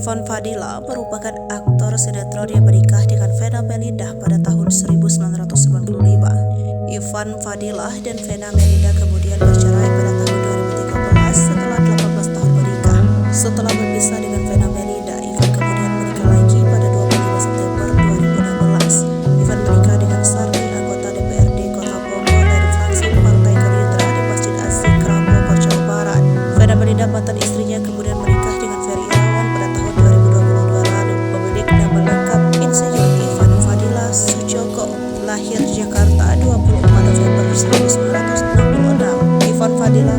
Ivan Fadila merupakan aktor sinetron yang menikah dengan Vena Melinda pada tahun 1995. Ivan Fadila dan Vena Melinda kemudian bercerai pada tahun 2013 setelah 18 tahun menikah. Setelah berpisah dengan Vena Melinda, Ivan kemudian menikah lagi pada 25 September 2016. Ivan menikah dengan Sarni, anggota DPRD Kota Bogor dari fraksi Partai Gerindra di Masjid Az-Zikra, Bogor, Jawa Barat. Vena Melinda, mantan istrinya, kemudian menikah dengan Ferry Irawan pada tahun 2022 lalu. Pemilik nama lengkap Insinyur Ivan Fadila Sujoko, lahir Jakarta 24 November 1966. Ivan Fadila